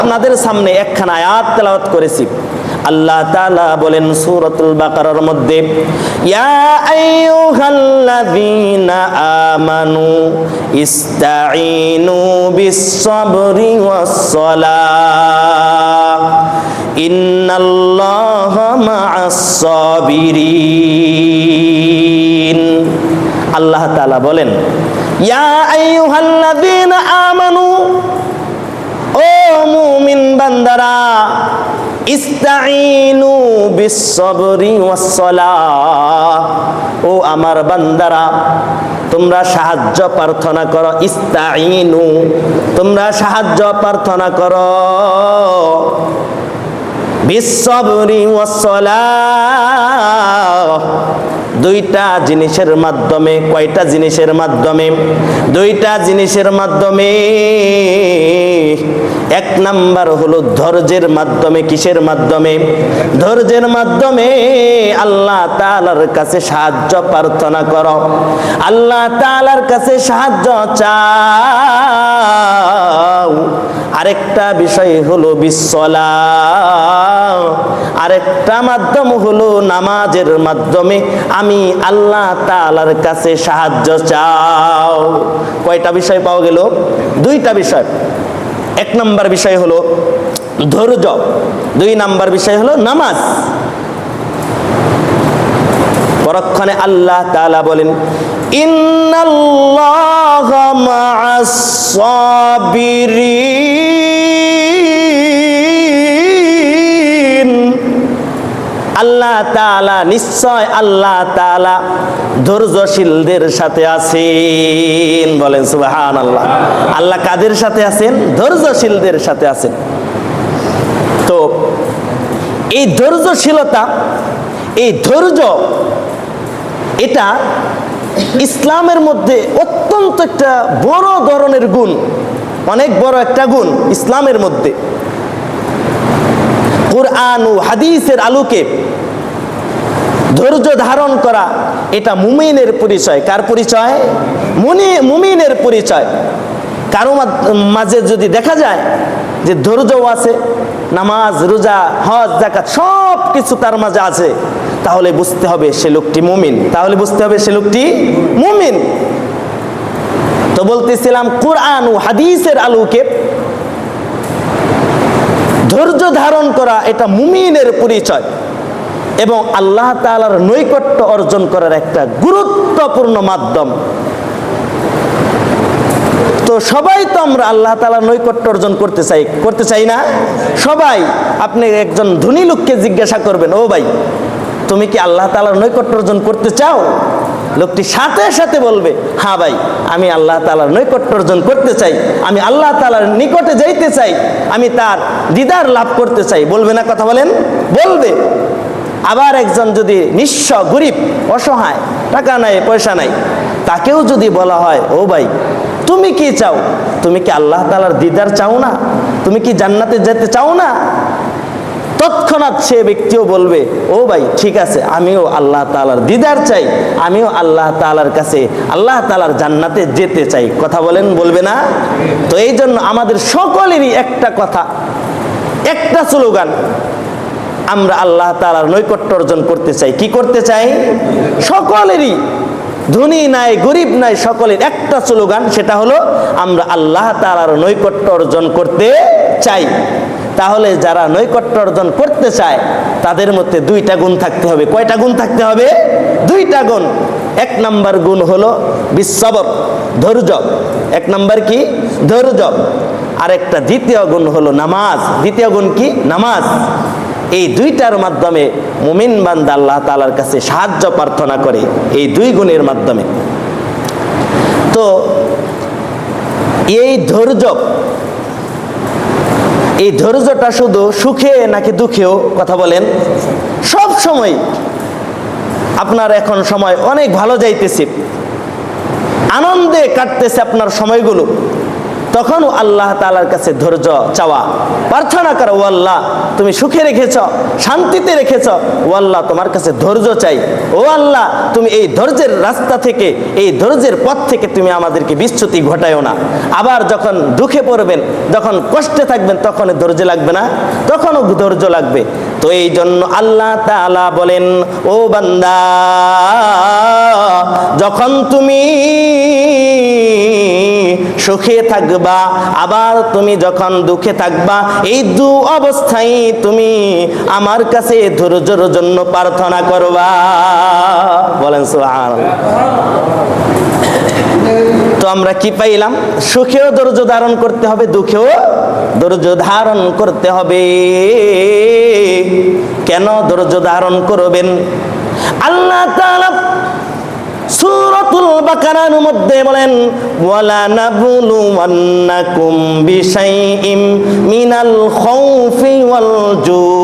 আপনাদের সামনে একখানা আয়াত তেলাওয়াত করেছি। আল্লাহ তাআলা বলেন সূরাতুল বাকারার মধ্যে, ইয়া আইয়ুহাল্লাযীনা আমানু ইসতাঈনু বিস-সাবরি ওয়াস-সালাহ ইন্নাল্লাহা মা'আস-সাবিরিন। আল্লাহ তাআলা বলেন, ইয়া আইয়ুহাল্লাযীনা আমানু, ও মুমিন বান্দারা, ইস্তাঈনু বিস-সাবরি ওয়াস-সালাহ, ও আমার বান্দারা তোমরা সাহায্য প্রার্থনা করো। ইস্তাঈনু, তোমরা সাহায্য প্রার্থনা করো। বিস-সাবরি ওয়াস-সালাহ, দুইটা জিনিসের মাধ্যমে। কয়টা জিনিসের মাধ্যমে? দুইটা জিনিসের মাধ্যমে। এক নাম্বার হলো ধৈর্যের মাধ্যমে। কিসের মাধ্যমে? ধৈর্যের মাধ্যমে আল্লাহ তাআলার কাছে সাহায্য প্রার্থনা করো, আল্লাহ তাআলার কাছে সাহায্য চাও। আরেকটা বিষয় হলো বিস-সালাহ, আরেকটা মাধ্যম হলো নামাজের মাধ্যমে আমি আল্লাহ তাআলার কাছে সাহায্য চাও। কয়টা বিষয় পাওয়া গেল? দুইটা বিষয়। এক নম্বর বিষয় হলো ধৈর্য, দুই নম্বর বিষয় হলো নামাজ। পরক্ষণে আল্লাহ তাআলা বলেন, ইন্নাল্লাহা মা'আস-সাবিরিন। আল্লাহ তাআলা, নিশ্চয় আল্লাহ তাআলা ধৈর্যশীলদের সাথে আছেন। বলেন সুবহানাল্লাহ। আল্লাহ কাদের সাথে আছেন? ধৈর্যশীলদের সাথে আছেন। তো এই ধৈর্যশীলতা, এই ধৈর্য, এটা ইসলামের মধ্যে অত্যন্ত একটা বড় ধরনের গুণ, অনেক বড় একটা গুণ ইসলামের মধ্যে। কুরআন ও হাদিসের আলোকে ধৈর্য ধারণ করা, এটা মুমিনের পরিচয়। কার পরিচয়? মুমিনের পরিচয়। কারো মাঝে যদি দেখা যায় যে ধৈর্যও আছে, নামাজ, রোজা, হজ, যাকাত সব কিছু তার মাঝে আছে, তাহলে বুঝতে হবে সে লোকটি মুমিন। তাহলে বুঝতে হবে সে লোকটি মুমিন। তো বলতেছিলাম, কুরআন ও হাদিসের আলোকে ধৈর্য ধারণ করা এটা মুমিনের পরিচয় এবং আল্লাহ তাআলার নৈকট্য অর্জন করার একটা গুরুত্বপূর্ণ মাধ্যম। তো সবাই তো আমরা আল্লাহ তাআলার নৈকট্য অর্জন করতে চাই না? সবাই। আপনি একজন ধনী লোককে জিজ্ঞাসা করবেন, ও ভাই তুমি কি আল্লাহ তাআলার নৈকট্য অর্জন করতে চাও? লোকটি সাথে সাথে বলবে, হ্যাঁ ভাই, আমি আল্লাহ তাআলার নৈকট্য অর্জন করতে চাই, আমি আল্লাহ তাআলার নিকটে যাইতে চাই, আমি তার দিদার লাভ করতে চাই। বলবে না? কথা বলেন, বলবে। আবার একজন যদি নিঃস্ব, গরিব, অসহায়, টাকা নাই, পয়সা নাই, তাকেও যদি বলা হয়, ও ভাই তুমি কি চাও? তুমি কি আল্লাহ তাআলার দিদার চাও না? তুমি কি জান্নাতে যেতে চাও না? তৎক্ষণাৎ সে ব্যক্তিও বলবে, ও ভাই ঠিক আছে, আমিও আল্লাহ তাআলার দিদার চাই, আমিও আল্লাহ তাআলার কাছে, আল্লাহ তাআলার জান্নাতে যেতে চাই। কথা বলেন, বলবে না? তো এই জন্য আমাদের সকলেরই একটা কথা, একটা স্লোগান, আমরা আল্লাহ তাআলার নৈকট্য অর্জন করতে চাই। কি করতে চাই? সকলেরই, ধনী নাই, গরিব নাই, সকলের একটা স্লোগান, সেটা হলো আমরা আল্লাহ তাআলার নৈকট্য অর্জন করতে চাই। তাহলে যারা নৈকট্য অর্জন করতে চায় তাদের মধ্যে দুইটা গুণ থাকতে হবে। কয়টা গুণ থাকতে হবে? দুইটা গুণ। এক নাম্বার গুণ হলো বিস-সবর, ধৈর্য। এক নাম্বার কি? ধৈর্য। আরেকটা দ্বিতীয় গুণ হলো নামাজ। দ্বিতীয় গুণ কি? নামাজ। এই দুইটার মাধ্যমে মুমিন বান্দা আল্লাহ তাআলার কাছে সাহায্য প্রার্থনা করে, এই দুই গুণের মাধ্যমে। তো এই ধৈর্য, এই ধৈর্যটা শুধু সুখে নাকি দুঃখেও? কথা বলেন। সব সময়। আপনার এখন সময় অনেক ভালো যাইতেছে, আনন্দে কাটতেছে আপনার সময়গুলো, তখন আল্লাহ তাআলার কাছে ধৈর্য চাওয়া, প্রার্থনা করো, ও আল্লাহ তুমি সুখে রেখেছ, শান্তিতে রেখেছ, ও আল্লাহ তোমার কাছে ধৈর্য চাই, ও আল্লাহ তুমি এই ধৈর্যের রাস্তা থেকে, এই ধৈর্যের পথ থেকে তুমি আমাদেরকে বিচ্যুতি ঘটায়ও না। আবার যখন দুঃখে পড়বেন, যখন কষ্টে থাকবেন, তখন ধৈর্য লাগবে না, তখনও ধৈর্য লাগবে। তো এই জন্য আল্লাহ তাআলা বলেন, ও বান্দা, যখন তুমি সুখে থাকবা, আবার তুমি যখন দুঃখে থাকবা, এই দু অবস্থায় তুমি আমার কাছে ধৈর্যের জন্য প্রার্থনা করবা। বলেন সুবহানাল্লাহ। তো আমরা কি পাইলাম? সুখেও ধৈর্য ধারণ করতে হবে, দুঃখেও ধৈর্য ধারণ করতে হবে। কেন ধৈর্য ধারণ করবেন? আল্লাহ তাআলা সূরাতুল বাকারার মধ্যে বলেন, ওয়ালা নাবলুওয়ান্নাকুম বিশাইইম মিনাল খাউফি ওয়াল জু'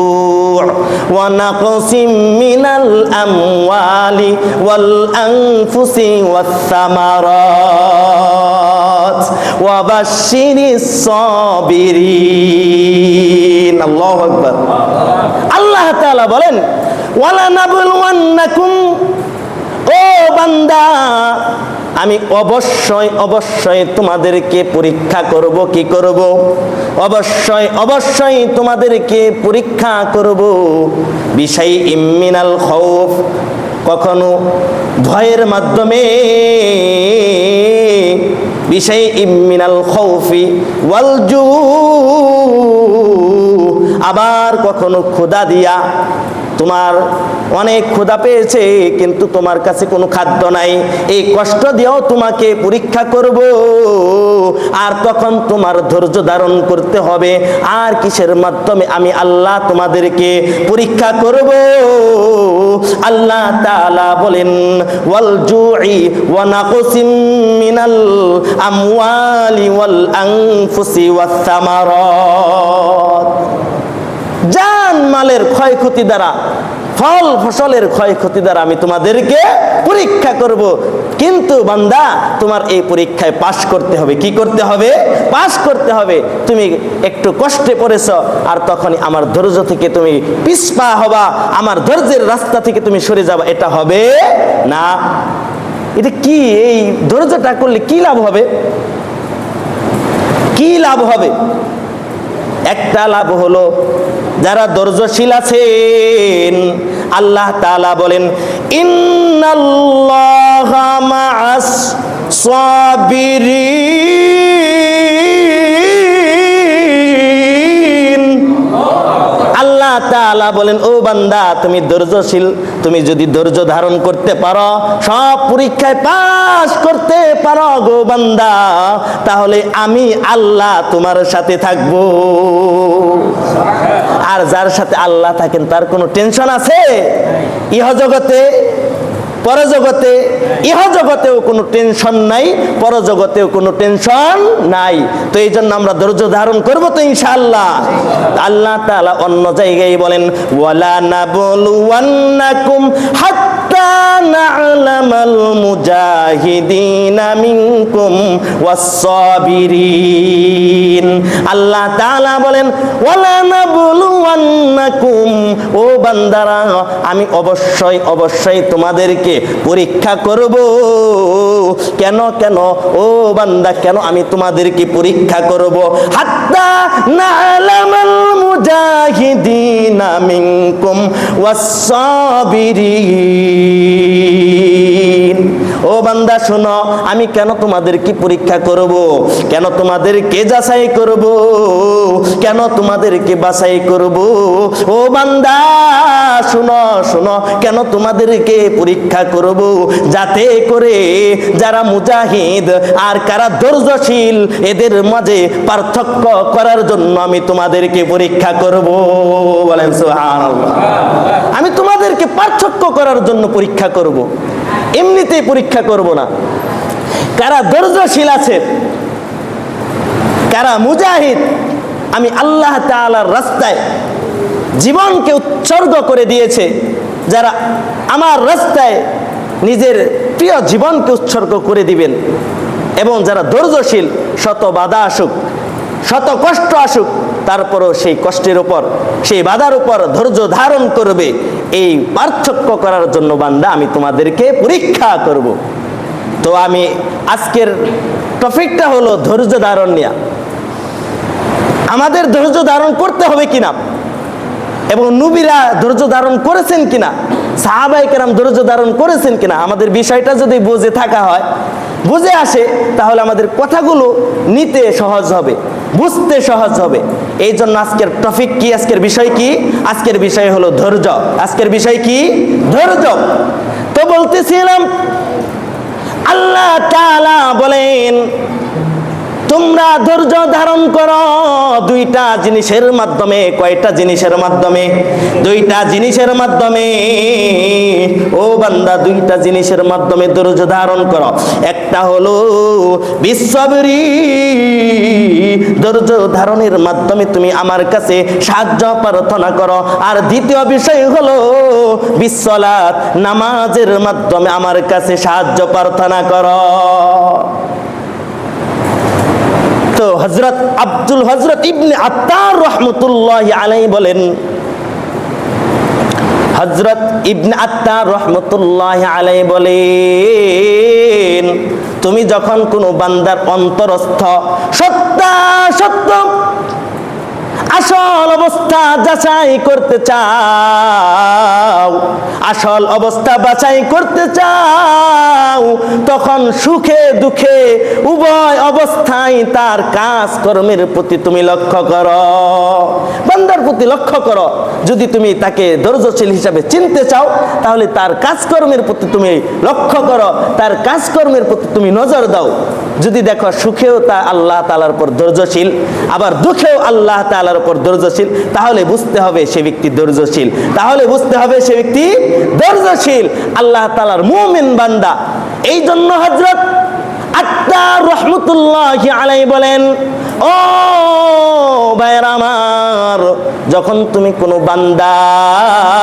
ওয়া নাকসিম মিনাল আমওয়ালি ওয়াল আনফুসি ওয়াস সামারাত ওয়া বাশশিরিস সাবিরিন। আল্লাহু আকবার। আল্লাহ তাআলা বলেন, ওয়ালা নাবলুওয়ান্নাকুম, ও বান্দা, আমি অবশ্যই অবশ্যই তোমাদেরকে পরীক্ষা করব। কি করব? অবশ্যই অবশ্যই তোমাদেরকে পরীক্ষা করব। বিশাইইম মিনাল খাউফ, কখনো ভয়ের মাধ্যমে, বিশাইইম মিনাল খাউফি ওয়াল জু', আবার কখনো ক্ষুধা দিয়া, তোমার অনেক ক্ষুধা পেয়েছে কিন্তু তোমার কাছে কোনো খাদ্য নাই, এই কষ্ট দিয়েও তোমাকে পরীক্ষা করব। আর তখন তোমার ধৈর্য ধারণ করতে হবে। আর কিসের মাধ্যমে আমি আল্লাহ তোমাদেরকে পরীক্ষা করব? আল্লাহ তাআলা বলেন, ওয়াল জু'i ওয়া নাকসিম মিনাল আমওয়ালি ওয়াল আনফুসি ওয়াস সামারাত, জান মালের ক্ষয়ক্ষতি দ্বারা, ফল ফসলের ক্ষয়ক্ষতি দ্বারা আমি তোমাদেরকে পরীক্ষা করব। কিন্তু বান্দা, তোমার এই পরীক্ষায় পাশ করতে হবে। কি করতে হবে? পাশ করতে হবে। তুমি একটু কষ্টে পড়েছ, আর তখনই আমার ধৈর্য থেকে তুমি পিছপা হবা, আমার ধৈর্যের রাস্তা থেকে তুমি সরে যাবা, এটা হবে না। এটা কি? এই ধৈর্যটা করলে কি লাভ হবে? কি লাভ হবে? একটা লাভ হলো, যারা ধৈর্যশীল আছেন, আল্লাহ তাআলা বলেন, ইন্নাল্লাহা মা'আস সাবিরিন। আল্লাহ তাআলা বলেন, ও বান্দা, তুমি ধৈর্যশীল, তুমি যদি ধৈর্য ধারণ করতে পারো, সব পরীক্ষায় পাস করতে পারো গো বান্দা, তাহলে আমি আল্লাহ তোমার সাথে থাকবো। আর যার সাথে আল্লাহ থাকেন তার কোনো টেনশন আছে? ইহজগতে, পরজগতে, ইহজগতেও কোনো টেনশন নাই, পরজগতেও কোনো টেনশন নাই। তো এই জন্য আমরা ধৈর্য ধারণ করব তো ইনশাআল্লাহ। আল্লাহ তাআলা অন্য জায়গায় বলেন, ওয়ালা নাবলুওয়ান্নাকুম হাত্তা না'লামাল মুজাহিদিনা মিনকুম ওয়াস সাবিরিন। আল্লাহ তাআলা বলেন, ওয়ালা নাবলুওয়ান্নাকুম, ও বান্দারা, আমি অবশ্যই অবশ্যই তোমাদেরকে পরীক্ষা করব। কেন কেন? ও বান্দা, কেন আমি তোমাদেরকে পরীক্ষা করব? হাত্তা না'লামাল মুজাহিদিনা মিনকুম ওয়াস সাবিরিন। ও বান্দা শোনো, আমি কেন তোমাদেরকে পরীক্ষা করব? কেন তোমাদেরকে যাচাই করব? কেন তোমাদেরকে বাছাই করব? ও বান্দা শোনো শোনো, কেন তোমাদেরকে পরীক্ষা করব? যাতে করে যারা মুজাহিদ আর কারা ধৈর্যশীল, এদের মাঝে পার্থক্য করার জন্য আমি তোমাদেরকে পরীক্ষা করব। বলেন সুবহানাল্লাহ। আমি তোমাদেরকে পার্থক্য করার জন্য পরীক্ষা করব, এমনিতেই পরীক্ষা করব না। কারা ধৈর্যশীল আছে, কারা মুজাহিদ, আমি আল্লাহ তাআলার রাস্তায় জীবনকে উৎসর্গ করে দিয়েছে, যারা আমার রাস্তায় নিজের প্রিয় জীবনকে উৎসর্গ করে দিবেন, এবং যারা ধৈর্যশীল, শত বাধা আসুক, শত কষ্ট আসুক, তারপরও সেই কষ্টের উপর, সেই বাধার উপর ধৈর্য ধারণ করবে, এই পার্থক্য করার জন্য বান্দা আমি তোমাদেরকে পরীক্ষা করব। তো আমি আজকের টপিকটা হলো ধৈর্য ধারণ নিয়ে। আমাদের ধৈর্য ধারণ করতে হবে কিনা, এবং নবীরা ধৈর্য ধারণ করেছেন কিনা, সাহাবায়ে কেরাম ধৈর্য ধারণ করেছেন কিনা, আমাদের বিষয়টা যদি বুঝে থাকা হয়, বুঝে আসে, তাহলে আমাদের কথাগুলো নিতে সহজ হবে, বুঝতে সহজ হবে। এই জন্য আজকের টপিক কি, আজকের বিষয় কি? আজকের বিষয় হলো ধৈর্য। আজকের বিষয় কি? ধৈর্য। তো বলতেছিলাম, আল্লাহ তাআলা বলেন তোমরা ধৈর্য ধারণ করো দুইটা জিনিসের মাধ্যমে। কয়টা জিনিসের মাধ্যমে? দুইটা জিনিসের মাধ্যমে। ও বান্দা, দুইটা জিনিসের মাধ্যমে ধৈর্য ধারণ করো। একটা হলো বিশ্ববরি, ধৈর্য ধারণের মাধ্যমে তুমি আমার কাছে সাহায্য প্রার্থনা করো। আর দ্বিতীয় বিষয় হলো বিশ্বলাত, নামাজের মাধ্যমে আমার কাছে সাহায্য প্রার্থনা করো। তো হযরত ইবনে আত্তার রাহমাতুল্লাহি আলাইহি বলেন, হযরত ইবনে আত্তার রাহমাতুল্লাহি আলাইহি বলেন, তুমি যখন কোনো বান্দার অন্তরস্থ সত্য আসল অবস্থা যাচাই করতে চাও, আসল অবস্থা বাছাই করতে চাও, তখন সুখে দুঃখে উভয় অবস্থায় তার কাজ কর্মের প্রতি তুমি লক্ষ্য করো, বান্দার প্রতি লক্ষ্য করো। যদি তুমি তাকে ধৈর্যশীল হিসাবে চিনতে চাও, তাহলে তার কাজকর্মের প্রতি তুমি লক্ষ্য করো, তার কাজকর্মের প্রতি তুমি নজর দাও। যদি দেখো সুখেও তা আল্লাহ তাআলার উপর ধৈর্যশীল, আবার দুঃখেও আল্লাহ তাআলার উপর ধৈর্যশীল, তাহলে বুঝতে হবে সে ব্যক্তি ধৈর্যশীল, তাহলে বুঝতে হবে সে ব্যক্তি ধৈর্যশীল, আল্লাহ তাআলার মুমিন বান্দা। এই জন্য হযরত আত্তার রাহমাতুল্লাহি আলাইহি বলেন, ও ভাইরা আমার, যখন তুমি কোনো বান্দার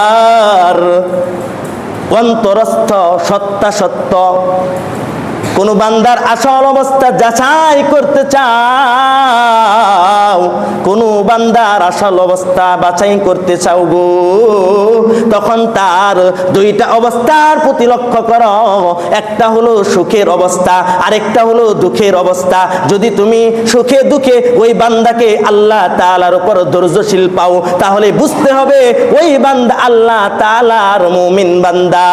অন্তরস্থ সত্য কোন বান্দার আসল অবস্থা যাচাই করতে চাও, কোন বান্দার আসল অবস্থা বাছাই করতে চাও গো, তখন তার দুইটা অবস্থার প্রতি লক্ষ্য করো। একটা হলো সুখের অবস্থা, আরেকটা হলো দুঃখের অবস্থা। যদি তুমি সুখে দুঃখে ওই বান্দাকে আল্লাহ তাআলার উপর ধৈর্যশীল পাও, তাহলে বুঝতে হবে ওই বান্দা আল্লাহ তাআলার মুমিন বান্দা।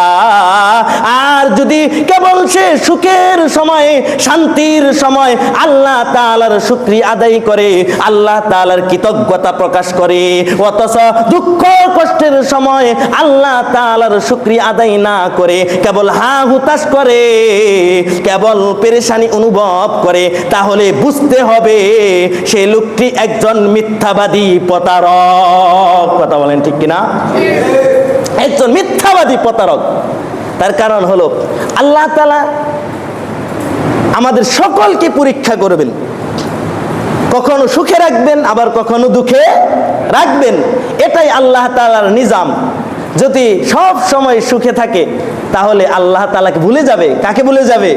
আর যদি কেবল সে সুখের সময়ে, শান্তির সময় আল্লাহ তাআলার শুকরিয়া আদায় করে, আল্লাহ তাআলার কৃতজ্ঞতা প্রকাশ করে, অথচ দুঃখ কষ্টের সময় আল্লাহ তাআলার শুকরিয়া আদায় না করে কেবল হা হুতাশ করে, কেবল পেরেশানি অনুভব করে, তাহলে বুঝতে হবে সে লোকটি একজন মিথ্যাবাদী প্রতারক। কথা বলেন ঠিক কিনা? একজন মিথ্যাবাদী প্রতারক। তার কারণ হলো আল্লাহ তাআলা আমাদের সকলকে পরীক্ষা করবেন, কখনো সুখে রাখবেন, আবার কখনো দুঃখে রাখবেন। এটাই আল্লাহ তাআলার নিজাম। যদি সব সময় সুখে থাকে, তাহলে আল্লাহ তাআলাকে ভুলে যাবে। কাকে ভুলে যাবে?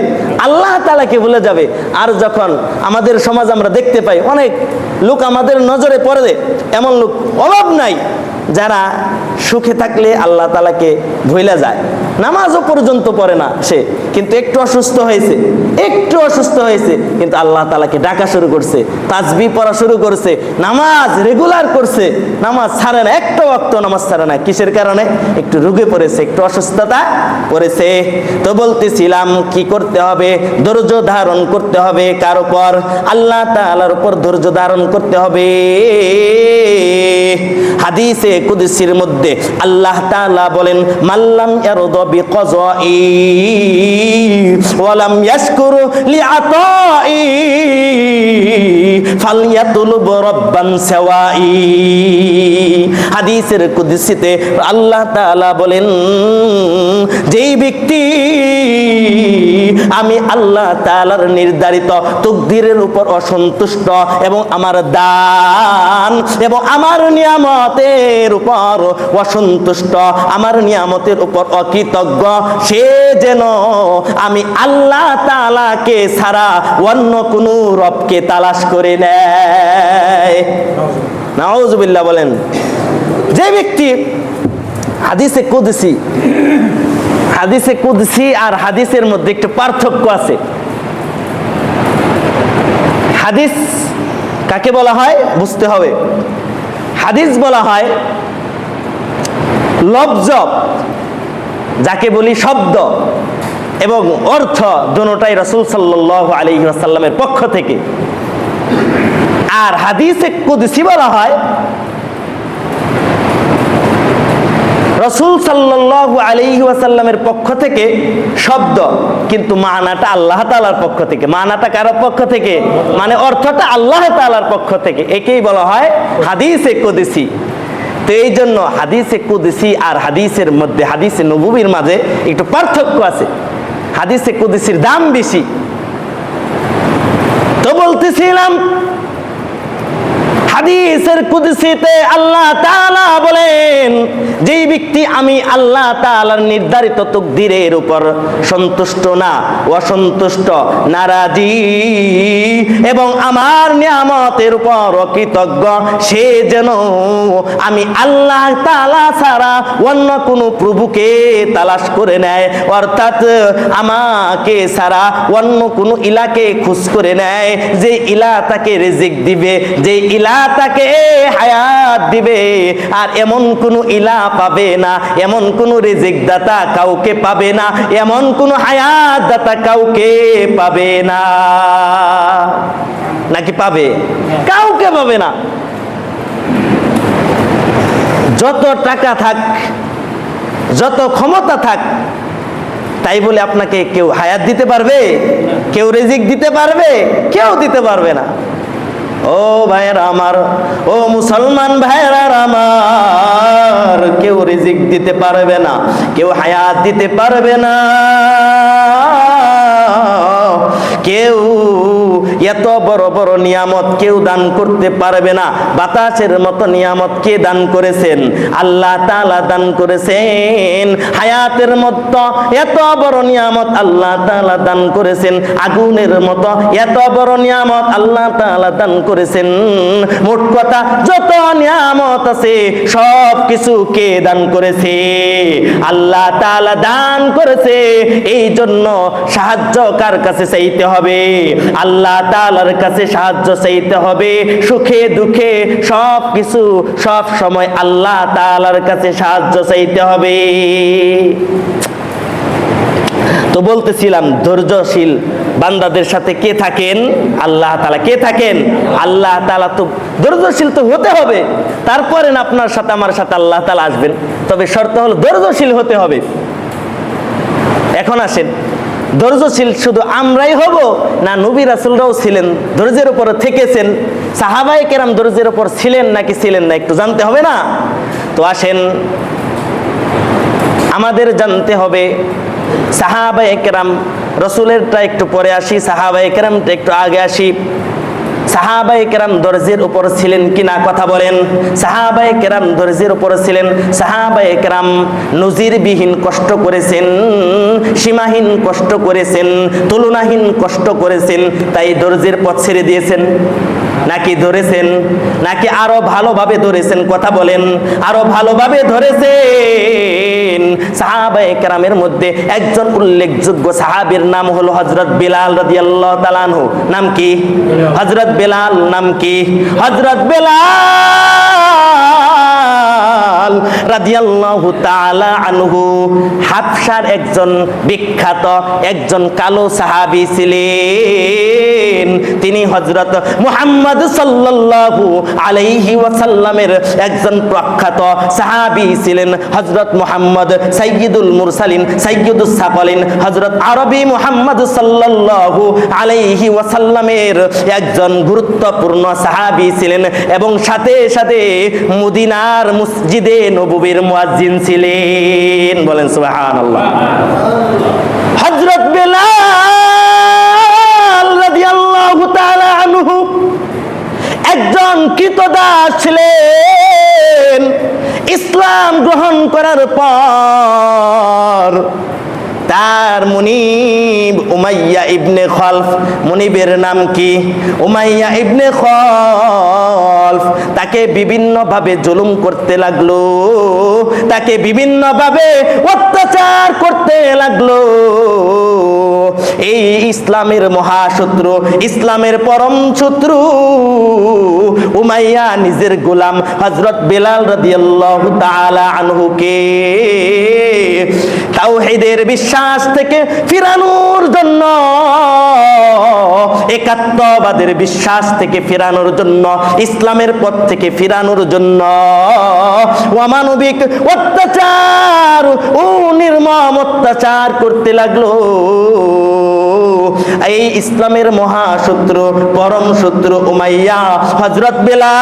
আল্লাহ তাআলাকে ভুলে যাবে। আর যখন আমাদের সমাজ আমরা দেখতে পাই, অনেক লোক আমাদের নজরে পড়ে, এমন লোক অভাব নাই, যারা সুখে থাকলে আল্লাহ তাআলাকে ভুলে যায়, নামাজও পর্যন্ত পড়ে না সে, কিন্তু একটু অসুস্থ হয়েছে কিন্তু আল্লাহ তাআলাকে ডাকা শুরু করছে, তাসবিহ পড়া শুরু করছে, নামাজ রেগুলার করছে, নামাজ ছাড়ে না, একটা ওয়াক্ত নামাজ ছাড়ে না। কিসের কারণে? একটু রোগে পড়েছে, একটু অসুস্থতা পড়েছে। তো বলতেছিলাম কি করতে হবে? ধৈর্য ধারণ করতে হবে। কার উপর? আল্লাহ তাআলার উপর ধৈর্য ধারণ করতে হবে। হাদিসে কুদসির মধ্যে আল্লাহ তাআলা বলেন, মাল্লাম ইয়ারদা বিকাযাই ওয়া লাম ইয়াশকুর লিআতাই ফালইয়াতুলব রাব্বান সাওয়াই। হাদিসের কুদসিতে আল্লাহ তাআলা বলেন, যেই ব্যক্তি আমি আল্লাহ তাআলার নির্ধারিত তাকদীরের উপর অসন্তুষ্ট এবং আমার দান এবং আমার নিয়ামতে নিয়ামতের উপর অসন্তুষ্ট, আমার নিয়ামতের উপর অকৃতজ্ঞ, সে যেন আমি আল্লাহ তাআলাকে ছাড়া অন্য কোনো রবকে তালাশ করে নেয়। নাউজুবিল্লাহ বলেন। যে ব্যক্তি হাদিসে কুদসি আর হাদিসের মধ্যে একটু পার্থক্য আছে। হাদিস কাকে বলা হয় বুঝতে হবে। হাদিস বলা হয় লফজ, যাকে বলি শব্দ, এবং অর্থ দুটোটাই রাসূল সাল্লাল্লাহু আলাইহি ওয়াসাল্লামের পক্ষ থেকে। আর হাদিসে কুদসি বলা হয় রাসূল সাল্লাল্লাহু আলাইহি ওয়াসাল্লামের পক্ষ থেকে শব্দ, কিন্তু মানাটা আল্লাহ তাআলার পক্ষ থেকে। মানাটা কার পক্ষ থেকে? মানে অর্থটা আল্লাহ তাআলার পক্ষ থেকে। একেই বলা হয় হাদিসে কুদসি। তো এই জন্য হাদিসে কুদসি আর হাদিসের মধ্যে, হাদিসে নববীর মাঝে একটু পার্থক্য আছে। হাদিসে কুদসির দাম বেশি। তো বলতেছিলাম, হাদিসের কুদসিতে আল্লাহ তাআলা বলেন, যেই ব্যক্তি আমি আল্লাহ তাআলার নির্ধারিত তাকদীরের উপর সন্তুষ্ট না, অসন্তুষ্ট, নারাজি এবং আমার নিয়ামতের উপর অকৃতজ্ঞ, সে যেন আমি আল্লাহ তাআলা ছাড়া অন্য কোনো প্রভুকে তালাশ করে নেয়, অর্থাৎ আমাকে ছাড়া অন্য কোনো ইলাকে খোঁজ করে নেয়, যে ইলা তাকে রিজিক দিবে, যে ইলা তাকে হায়াত দিবে। আর এমন কোন ইলা পাবে না, এমন কোন রিজিক দাতা কাউকে পাবে না, এমন কোন হায়াত দাতা কাউকে পাবে না। নাকি পাবে? কাউকে পাবে না। যত টাকা থাক, যত ক্ষমতা থাক, তাই বলে আপনাকে কেউ হায়াত দিতে পারবে? কেউ রিজিক দিতে পারবে? কেউ দিতে পারবে না। ও ভাইয়েরা আমার, ও মুসলমান ভাইয়েরা আমার, কেউ রিজিক দিতে পারবে না, কেউ হায়াত দিতে পারবে না, কেউ এত বড় বড় নিয়ামত কেউ দান করতে পারবে না। বাতাসের মতো নিয়ামত কে দান করেছেন? আল্লাহ তাআলা দান করেছেন। হায়াতের মতো এত বড় নিয়ামত আল্লাহ তাআলা দান করেছেন। আগুনের মতো এত বড় নিয়ামত আল্লাহ তাআলা দান করেছেন। মোট কথা যত নিয়ামত আছে সব কিছু কে দান করেছে? আল্লাহ তাআলা দান করেছে। এই জন্য সাহায্য কার কাছে চাইতে হবে? আল্লাহ তাআলার কাছে সাহায্য চাইতে হবে। সুখে দুঃখে সব কিছু সব সময় আল্লাহ তাআলার কাছে সাহায্য চাইতে হবে। তো বলতেছিলাম, ধৈর্যশীল বান্দাদের সাথে কে থাকেন? আল্লাহ তাআলা। কে থাকেন? আল্লাহ তাআলা। তো ধৈর্যশীল তো হতে হবে, তারপরে না আপনার সাথে আমার সাথে আল্লাহ তাআলা আসবেন। তবে শর্ত হলো ধৈর্যশীল হতে হবে। এখন আসেন, ধৈর্যশীল শুধু আমরাই হব না নবী রাসূলরাও ছিলেন, ধৈর্যের উপর থেকেছেন? সাহাবায়ে কেরাম ধৈর্যের উপর ছিলেন নাকি ছিলেন না, একটু জানতে হবে না? তো আসেন, আমাদের জানতে হবে সাহাবায়ে কেরাম, রাসূলেরটা একটু পরে আসি, সাহাবায়ে কেরামটা একটু আগে আসি। সাহাবায়ে কেরাম ধৈর্যের উপর ছিলেন কিনা কথা বলেন। সাহাবায়ে কেরাম ধৈর্যের উপর ছিলেন। সাহাবায়ে কেরাম নজিরবিহীন কষ্ট করেছেন, সীমাহীন কষ্ট করেছেন, তুলনাহীন কষ্ট করেছেন। তাই ধৈর্যের পথ ছেড়ে দিয়েছেন নাকি ধরেছেন? নাকি আরো ভালোভাবে ধরেছেন? কথা বলেন। আরো ভালোভাবে ধরেছেন। সাহাবায়ে কেরামের মধ্যে একজন উল্লেখযোগ্য সাহাবীর নাম হলো হযরত বিলাল রাদিয়াল্লাহু তাআলা আনহু। নাম কি? হযরত বিলাল। নাম কি? হযরত বিলাল রাদিয়াল্লাহু তাআলা আনহু হাবশার একজন বিখ্যাত একজন কালো সাহাবী ছিলেন। তিনি হযরত মুহাম্মদ সাল্লাল্লাহু আলাইহি ওয়াসাল্লামের একজন প্রখ্যাত সাহাবী ছিলেন। হযরত মুহাম্মদ সাইয়্যিদুল মুরসালিন, সাইয়্যিদুস সাকালিন, হযরত আরবি মুহাম্মদ সাল্লাল্লাহু আলাইহি ওয়াসাল্লামের একজন গুরুত্বপূর্ণ সাহাবী ছিলেন এবং সাথে সাথে মদিনার মসজিদে নববীর মুয়াজ্জিন ছিলেন। বলেন সুবহানাল্লাহ। হযরত বিলাল রাদিয়াল্লাহু তাআলা আনহু একজন কৃতদাস ছিলেন। ইবনে খলফ। মুনিবের নাম কি? উমাইয়া ইবনে খলফ। তাকে বিভিন্নভাবে জুলুম করতে লাগলো, তাকে বিভিন্নভাবে অত্যাচার করতে লাগলো। এই ইসলামের মহাশত্রু, ইসলামের পরম শত্রু উমাইয়া নিজের গোলাম হযরত বেলাল রাদিয়াল্লাহু তাআলা আনহুকে তাওহীদের বিশ্বাস থেকে ফিরানোর জন্য, একাত্মবাদের বিশ্বাস থেকে ফিরানোর জন্য, ইসলামের পথ থেকে ফিরানোর জন্য অমানবিক অত্যাচার ও নির্মম অত্যাচার করতে লাগলো। এই ইসলামের মহাশত্রু, পরম শত্রু উমাইয়া হযরত বেলাল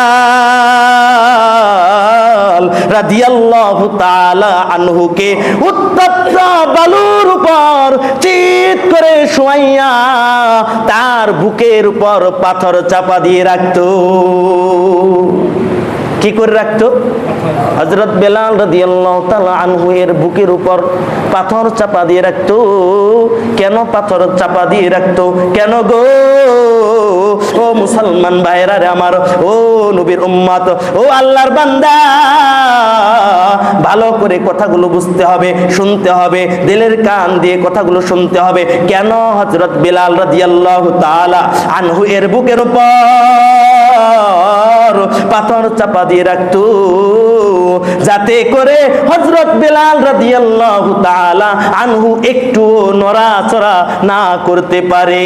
রাদিয়াল্লাহু তাআলা আনহুকে উত্তপ্ত বালুর উপর চিৎ করে শোয়াইয়া তার বুকের উপর পাথর চাপা দিয়ে রাখতো। কি করে রাখতো? হযরত বেলাল রাদিয়াল্লাহু তাআলা আনহু এর বুকের উপর পাথর চাপা দিয়ে রাখতো। কেন পাথর চাপা দিয়ে রাখতো? কেন গো ও মুসলমান ভাইরা রে আমার, ও নবীর উম্মত, ও আল্লাহর বান্দা, ভালো করে কথাগুলো বুঝতে হবে, শুনতে হবে, দিলের কান দিয়ে কথাগুলো শুনতে হবে। কেন হযরত বেলাল রাদিয়াল্লাহু তাআলা আনহু এর বুকের উপর পাথর চাপা দিয়ে রাখতো? যাতে করে হযরত বেলাল রাদিয়াল্লাহু তাআলা আনহু একটু নড়াচড়া না করতে পারে।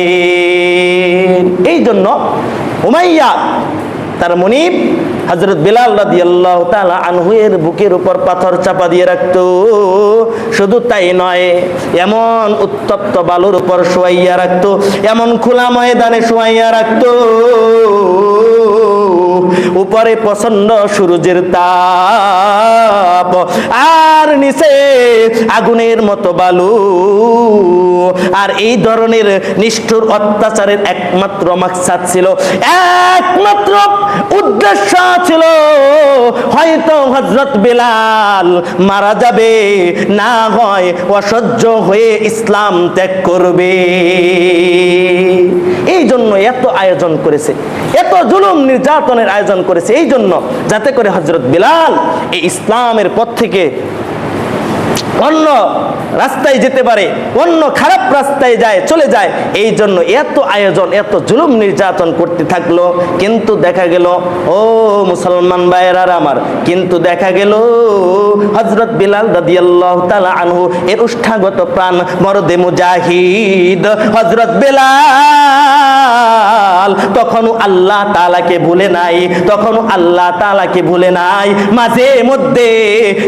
এই জন্য উমাইয়া তার মুনিব হযরত বেলাল রাদিয়াল্লাহু তাআলা আনহু এর বুকের উপর পাথর চাপা দিয়ে রাখতো। শুধু তাই নয়, এমন উত্তপ্ত বালুর উপর শোয়াইয়া রাখতো, এমন খোলা ময়দানে শোয়াইয়া রাখতো, উপরে প্রচন্ড সূর্যের তাপ আর নিচে আগুনের মতো বালু। আর এই ধরনের নিষ্ঠুর অত্যাচারের একমাত্র মাকসাদ ছিল, একমাত্র উদ্দেশ্য ছিল, হয়তো হযরত বেলাল মারা যাবে, না হয় অসহ্য হয়ে ইসলাম ত্যাগ করবে। এই জন্য এত আয়োজন করেছে, এত জুলুম নির্যাতনের আয়োজন করেছে, এই জন্য যাতে করে হযরত বেলাল এই ইসলামের পথ থেকে অন্য রাস্তায় যেতে পারে, অন্য খারাপ রাস্তায় চলে যায়। এই জন্য এত আয়োজন, এত জুলুম নির্যাতন করতে থাকলো। কিন্তু দেখা গেল, ও মুসলমান ভাইয়েরা আমার, কিন্তু দেখা গেল হযরত বেলাল রাদিয়াল্লাহু তাআলা আনহু এর উষ্ঠাগত প্রাণ মরদে মুজাহিদ হযরত বেলাল তখনও আল্লাহ তাআলাকে ভুলে নাই, তখনও আল্লাহ তাআলাকে ভুলে নাই। মাঝে মধ্যে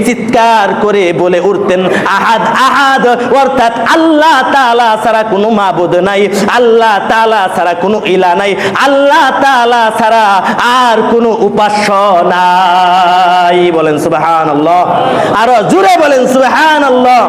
চিৎকার করে বলে উঠতেন, আহাদ আহাদ, অর্থাৎ আল্লাহ তাআলা ছাড়া কোনো মাবুদ নাই, আল্লাহ তাআলা ছাড়া কোনো ইলাহ নাই, আল্লাহ তাআলা ছাড়া আর কোনো উপাস্য নাই। বলেন সুবহানাল্লাহ, আরো জোরে বলেন সুবহানাল্লাহ।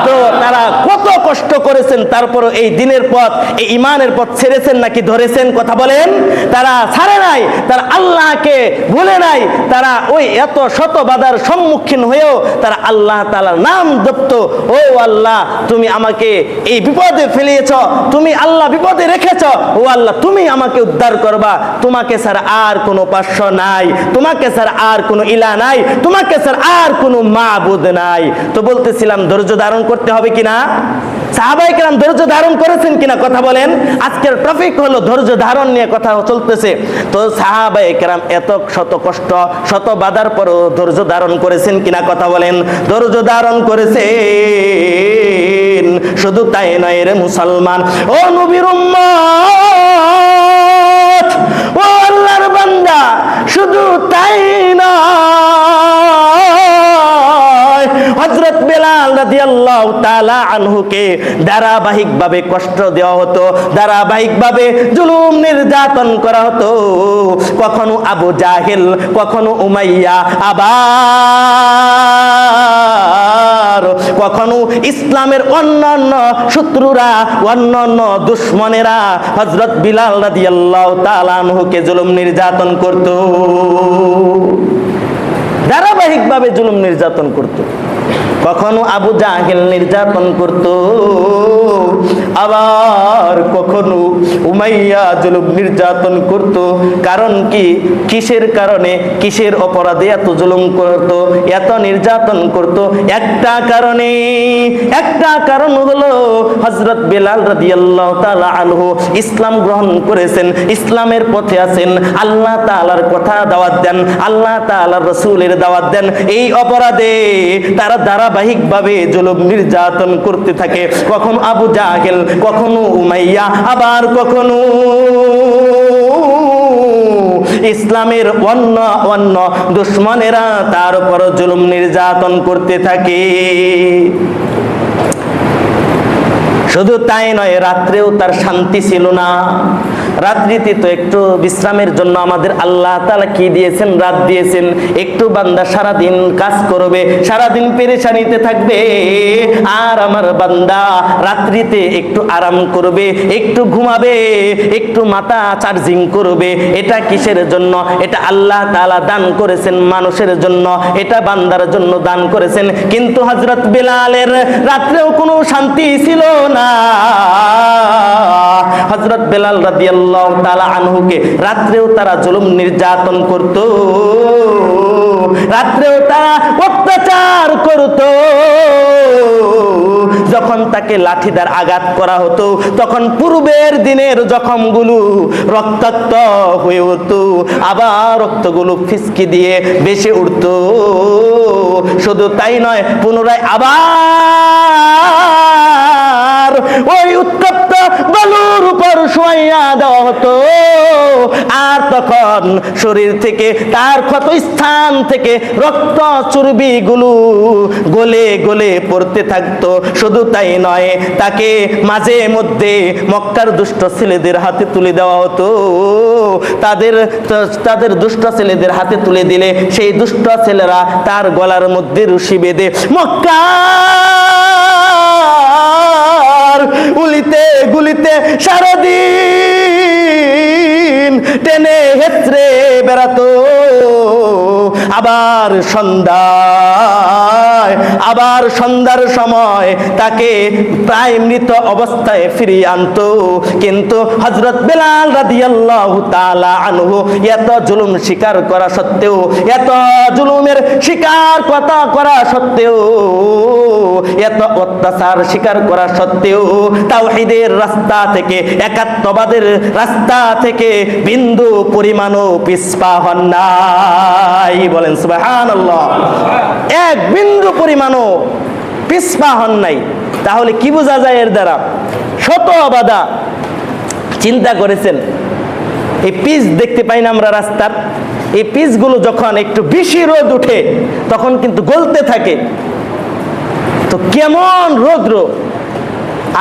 তো তারা কত কষ্ট করেছেন, তারপর এই দিনের পথ, এই ঈমানের পথ ছেড়েছেন নাকি ধরেছেন? কথা বলেন। তারা ছাড়ে নাই, তারা আল্লাহকে ভুলে নাই, তারা ওই এত শত বাধার সম্মুখীন হয়েও তারা আল্লাহ তাআলার নাম জপতো। ও আল্লাহ, তুমি আমাকে এই বিপদে ফেলিয়েছ, তুমি আল্লাহ বিপদে রেখেছ, ও আল্লাহ তুমি আমাকে উদ্ধার করবা, তোমাকে ছাড়া আর কোনো উপাস্য নাই, তোমাকে ছাড়া আর কোনো ইলাহ নাই, তোমাকে ছাড়া আর কোনো মাবুদ নাই। তো বলতেছিলাম ধৈর্য ধারণ করতে হবে কিনা? সাহাবায়ে কেরাম ধৈর্য ধারণ করেছেন কিনা? কথা বলেন। আজকের টপিক হলো ধৈর্য ধারণ নিয়ে কথা চলতেছে। তো সাহাবায়ে কেরাম এত শত কষ্ট, শত বাধার পরও ধৈর্য ধারণ করেছেন কিনা? কথা বলেন। ধৈর্য ধারণ করেছেন। শুধু তাই নয় রে মুসলমান, ও নবীর উম্মত, ও আল্লাহর বান্দা, শুধু তাই নয়, হযরত বেলাল রাদিয়াল্লাহু তাআলা আনহুকে ধারাবাহিকভাবে কষ্ট দেওয়া হতো, ধারাবাহিকভাবে জুলুম নির্যাতন করা হতো। কখনো আবু জাহেল, কখনো উমাইয়া, আবার কখনো ইসলামের অন্যান্য শত্রুরা, অন্যান্য দুশমনেরা হযরত বেলাল রাদিয়াল্লাহু তাআলা আনহুকে জুলুম নির্যাতন করত, ধারাবাহিকভাবে জুলুম নির্যাতন করত। কখনো আবু জাহেল নির্যাতন করত, আবার কখনো উমাইয়া জুলুম নির্যাতন করত। কারণ কি? কিসের কারণে, কিসের অপরাধে এত জুলুম করত, এত নির্যাতন করত? একটা কারণে, একটা কারণ হলো হযরত বেলাল রাদিয়াল্লাহু তাআলা আনহু ইসলাম গ্রহণ করেছেন, ইসলামের পথে আছেন, আল্লাহ তাআলার কথা দাওয়াত দেন, আল্লাহ তাআলার রাসূলের দাওয়াত দেন। এই অপরাধে তারা ধারাবাহিকভাবে জুলুম নির্যাতন করতে থাকে। কখনো আবু জাহেল, কখনো উমাইয়া, আবার কখনো ইসলামের অন্য অন্য দুশমনেরা তার উপর জুলুম নির্যাতন করতে থাকে। শুধু তাই নয়, রাত্রেও তার শান্তি ছিল না। রাত্রিতে তো একটু বিশ্রামের জন্য আমাদের আল্লাহ তাআলা কি দিয়েছেন? রাত দিয়েছেন। একটু বান্দা সারাদিন কাজ করবে, সারাদিন পেরেশানিতে থাকবে, আর আমার বান্দা রাত্রিতে একটু আরাম করবে, একটু ঘুমাবে, একটু মাথা চার্জিং করবে। এটা কিসের জন্য? এটা আল্লাহ তাআলা দান করেছেন মানুষের জন্য, এটা বান্দার জন্য দান করেছেন। কিন্তু হযরত বেলালের রাত্রেও কোনো শান্তি ছিল না। হযরত বেলাল রাদিয়াল্লাহু তাআলা আনহুকে রাত্রেও তারা জুলুম নির্যাতন করত, রাত্রেও তারা অত্যাচার করত। যখন তাকে লাঠিদার আঘাত করা হতো, তখন পূর্বের দিনের জখমগুলো রক্তাক্ত হয়ে হতো, আবার রক্তগুলো ফিসকি দিয়ে ভেসে উঠত। শুধু তাই নয়, পুনরায় আবার ওই উত্তপ্ত বালুর উপর শোয়াইয়া দেওয়া হতো, আর তখন শরীর থেকে, তার ক্ষত স্থান থেকে রক্ত চর্বিগুলো গলে গলে পড়তে থাকতো। শুধু তাই নয়, তাকে মাঝে মধ্যে মক্কার দুষ্ট ছেলেদের হাতে তুলে দেওয়া হতো। তাদের দুষ্ট ছেলেদের হাতে তুলে দিলে সেই দুষ্ট ছেলেরা তার গলার মধ্যে রশি বেঁধে মক্কার উলিতে গুলিতে সারাদিন টেনে হেঁচড়ে বেড়াতো। আবার সন্ধ্যার সময় তাকে প্রায় মৃত অবস্থায় ফিরিয়ে আনতো। কিন্তু হযরত বেলাল রাদিয়াল্লাহু তাআলা আনহু এত জুলুম স্বীকার করা সত্ত্বেও, এত জুলুমের স্বীকার কথা করা সত্ত্বেও, এত অত্যাচার স্বীকার করা সত্ত্বেও তাওহীদের রাস্তা থেকে, একাত্মবাদের রাস্তা থেকে বিন্দু পরিমাণও পিছপা হন নাই। বলেন সুবহানাল্লাহ। এক বিন্দু পরিমাণও পিছপা হন নাই। তাহলে কি বোঝা যায় এর দ্বারা? শত বাধা। চিন্তা করেছেন, এই পিচ দেখতে পাই না আমরা রাস্তার, এই পিচগুলো যখন একটু বেশি রোদ উঠে তখন কিন্তু গলতে থাকে। তো কেমন রৌদ্র!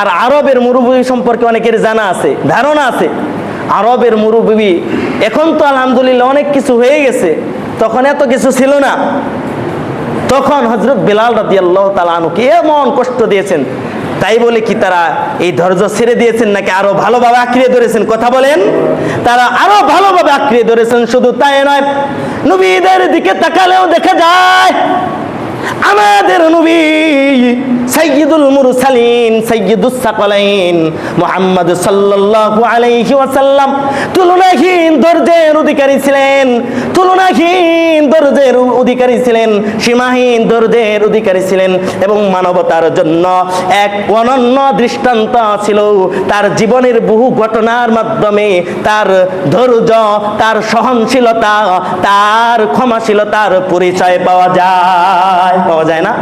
আর আরবের মরুভূমি সম্পর্কে অনেকের জানা আছে, ধারণা আছে। আরবের মরুভূমি, এখন তো আলহামদুলিল্লাহ অনেক কিছু হয়ে গেছে, তখন এত কিছু ছিল না। তখন হযরত বেলাল রাদিয়াল্লাহু তাআলা আনহুকে এমন কষ্ট দিয়েছেন, তাই বলে কি তারা এই ধৈর্য ছেড়ে দিয়েছেন নাকি আরো ভালোভাবে আঁকড়িয়ে ধরেছেন? কথা বলেন। তারা আরো ভালোভাবে আঁকড়িয়ে ধরেছেন। শুধু তাই নয়, নবীদের দিকে তাকালেও দেখা যায় আমাদের নবী সাইয়্যিদুল মুরসালিন, সাইয়্যিদুস সাকালাইন মুহাম্মদ সাল্লাল্লাহু আলাইহি ওয়াসাল্লাম তুলনাহীন ধৈর্যের অধিকারী ছিলেন, তুলনাহীন ধৈর্যের অধিকারী ছিলেন, সীমাহীন ধৈর্যের অধিকারী ছিলেন। এবং মানবতার জন্য এক অনন্য দৃষ্টান্ত ছিল। তার জীবনের বহু ঘটনার মাধ্যমে তার ধৈর্য, তার সহনশীলতা, তার ক্ষমাশীলতার পরিচয় পাওয়া যায় না?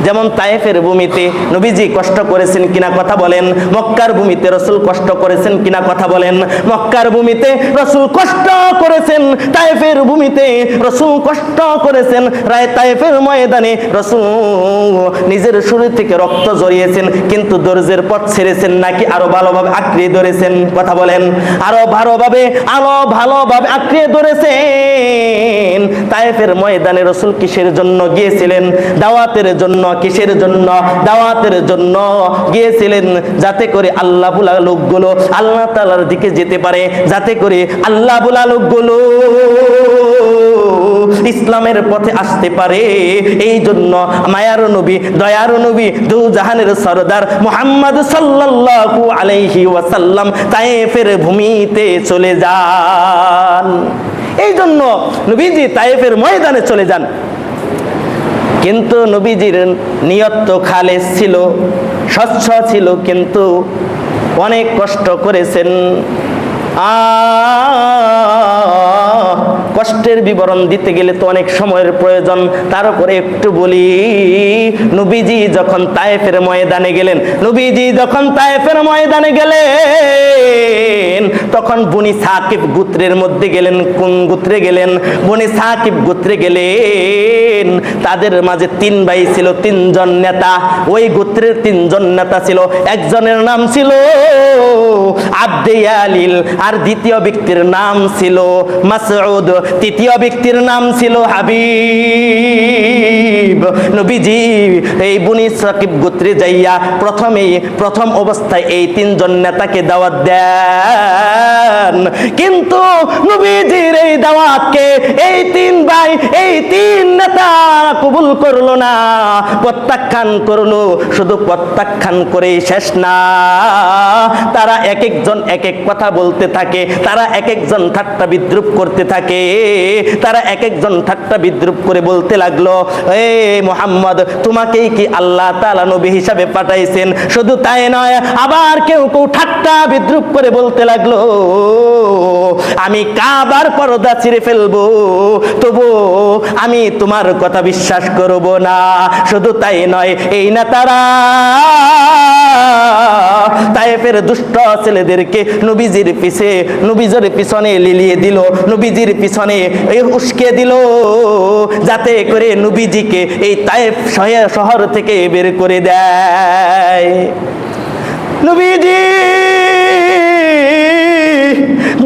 যেমন তায়েফের ভূমিতে নবীজি কষ্ট করেছেন কিনা কথা বলেন, মক্কার ভূমিতে রাসূল কষ্ট করেছেন কিনা কথা বলেন। মক্কার ভূমিতে রাসূল কষ্ট করেছেন, তায়েফের ভূমিতে রাসূল কষ্ট করেছেন। তায়েফের ময়দানে রাসূল নিজের শরীর থেকে রক্ত ঝরিয়েছেন, কিন্তু ধৈর্যের পথ ছেড়েছেন নাকি আরো ভালোভাবে আঁকড়িয়ে ধরেছেন? কথা বলেন। আরো ভালোভাবে আঁকড়িয়ে ধরেছেন। তায়েফের ময়দানে রাসূল কিসের জন্য গিয়েছিলেন? দাওয়াতের জন্য। কিসের জন্য? দাওয়াতের জন্য গিয়েছিলেন, যাতে করে আল্লাহ বলা লোকগুলো আল্লাহ তাআলার দিকে যেতে পারে, যাতে করে আল্লাহ বলা লোকগুলো ইসলামের পথে আসতে পারে। এই জন্য মায়ার নবী, দয়ার নবী, দু জাহানের সরদার মুহাম্মদ সাল্লাল্লাহু আলাইহি ওয়াসাল্লাম তায়েফের ভূমিতে চলে যান। এই জন্য নবীজি তায়েফের ময়দানে চলে যান। কিন্তু নবীজির নিয়ত তো খালেস ছিল, স্বচ্ছ ছিল, কিন্তু অনেক কষ্ট করেছেন। কষ্টের বিবরণ দিতে গেলে তো অনেক সময়ের প্রয়োজন, তার উপরে একটু বলি। নবীজি যখন তায়েফের ময়দানে গেলেন, তখন বনি সাকিব গোত্রের মধ্যে গেলেন। কোন গোত্রে গেলেন? বনি সাকিব গোত্রে গেলেন। তাদের মাঝে 3 ভাই ছিল, 3 জন নেতা। ওই গোত্রের 3 জন নেতা ছিল। একজনের নাম ছিল আব্দে ইয়ালিল, আর দ্বিতীয় ব্যক্তির নাম ছিল মাসউদ, তৃতীয় ব্যক্তির নাম ছিল হাবিব। নবীজি এই বনি সাকিব গোত্রে যাইয়া প্রথম অবস্থায় এই 3 জন নেতাকে দাওয়াত দেন। কিন্তু নবীজির এই দাওয়াতকে এই 3 ভাই, এই 3 নেতা কবুল করলো না, প্রত্যাখ্যান করলো। শুধু প্রত্যাখ্যান করেই শেষ না, তারা এক একজন এক এক কথা বলতে থাকে, তারা এক একজন ঠাট্টা বিদ্রুপ করতে থাকে। তারা এক একজন ঠাট্টা বিদ্রুপ করে বলতে লাগলো, এ মুহাম্মদ, তোমাকেই কি আল্লাহ তাআলা নবী হিসাবে পাঠাইছেন? শুধু তাই নয়, আবার কেউ কেউ ঠাট্টা বিদ্রুপ করে বলতে লাগলো, আমি কাবার পর্দা ছিঁড়ে ফেলবো, তবু আমি তোমার কথা বিশ্বাস করব না। শুধু তাই নয়, এই না তারা তায়েফের দুষ্ট ছেলেদেরকে নবীজির পিছনে লিলিয়ে দিল, নবীজির পিছনে উস্কে দিল, যাতে করে নবীজিকে এই তায়েফ শহর থেকে বের করে দেয়। নবীজি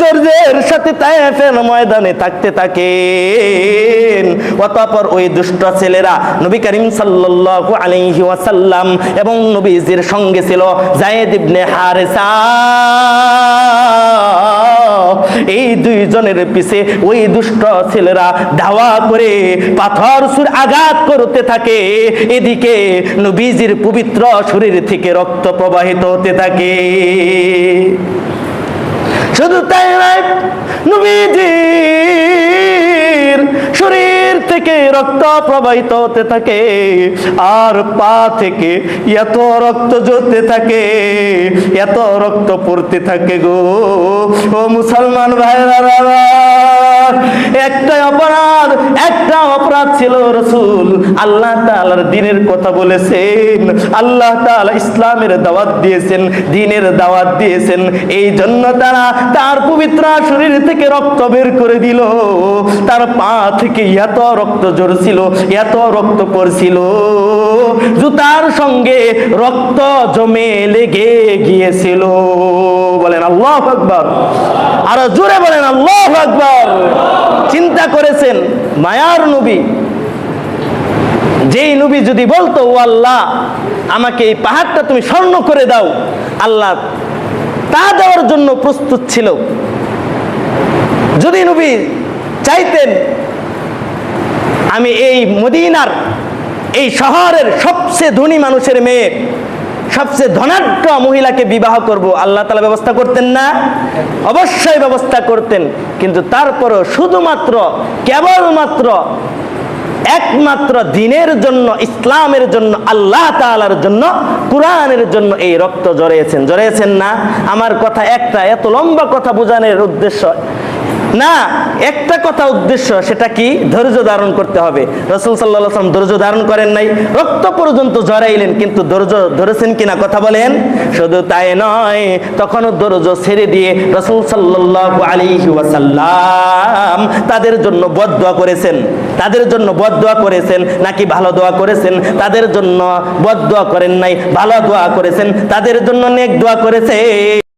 ধৈর্যের সাথে তায়েফের ময়দানে থাকতে থাকেন। অতঃপর ওই দুষ্ট ছেলেরা নবী করিম সাল্লাল্লাহু আলাইহি ওয়াসাল্লাম এবং নবীজির সঙ্গে ছিল যায়েদ ইবনে হারেসা, এই 2 জনের পিছে ওই দুষ্ট ছেলেরা ধাওয়া করে পাথর ছুঁড়ে আঘাত করতে থাকে। এদিকে নবীজির পবিত্র শরীর থেকে রক্ত প্রবাহিত হতে থাকে। শুধু তাই নয়, নবীজির শরীর থেকে রক্ত প্রবাহিত হতে থাকে, আর পা থেকে এত রক্ত ঝরতে থাকে, এত রক্ত পড়তে থাকে গো। ও মুসলমান ভাইরা, একটা অপরাধ ছিল। রাসূল আল্লাহ তাআলার দ্বীনের কথা বলেছেন, আল্লাহ তাআলা ইসলামের দাওয়াত দিয়েছেন, দ্বীনের দাওয়াত দিয়েছেন। এই জন্য তার পবিত্র শরীর থেকে রক্ত বের করে দিল। তার পা থেকে এত রক্ত ঝরছিল, এত রক্ত পড়ছিল, জুতার সঙ্গে রক্ত জমে লেগে গিয়েছিল। বলেন আল্লাহু আকবার, আরো জোরে বলেন আল্লাহু আকবার। চিন্তা করেছেন, মায়ার নবী, যেই নবী যদি বলতো, ও আল্লাহ, আমাকে এই পাহাড়টা তুমি স্বর্ণ করে দাও, আল্লাহ তা দেওয়ার জন্য প্রস্তুত ছিল। যদি নবী চাইতেন আমি এই মদিনার এই শহরের সবচেয়ে ধনী মানুষের মেয়ে, সবচেয়ে ধনাঢ্য মহিলাকে বিবাহ করব, আল্লাহ তাআলা ব্যবস্থা করতেন না? অবশ্যই ব্যবস্থা করতেন। কিন্তু তারপরও শুধুমাত্র কেবলমাত্র একমাত্র দ্বীনের জন্য, ইসলামের জন্য, আল্লাহ তাআলার জন্য, কুরআনের জন্য এই রক্ত ঝরিয়েছেন না? আমার কথা একটা, এত লম্বা কথা বোঝানোর উদ্দেশ্য না, একটা কথা উদ্দেশ্য, সেটা কি? ধৈর্য ধারণ করতে হবে। রাসূল সাল্লাল্লাহু আলাইহি ওয়াসাল্লাম ধৈর্য ধারণ করেন নাই, রক্ত পর্যন্ত ঝরাইলেন, কিন্তু ধৈর্য ধরেছেন কিনা কথা বলেন? শুধু তাই নয়, তখনও ধৈর্য ছেড়ে দিয়ে রাসূল সাল্লাল্লাহু আলাইহি ওয়াসাল্লাম তাদের জন্য বদদুয়া করেছেন, নাকি ভালো দোয়া করেছেন? তাদের জন্য বদদুয়া করেন নাই, ভালো দোয়া করেছেন, তাদের জন্য নেক দোয়া করেছেন।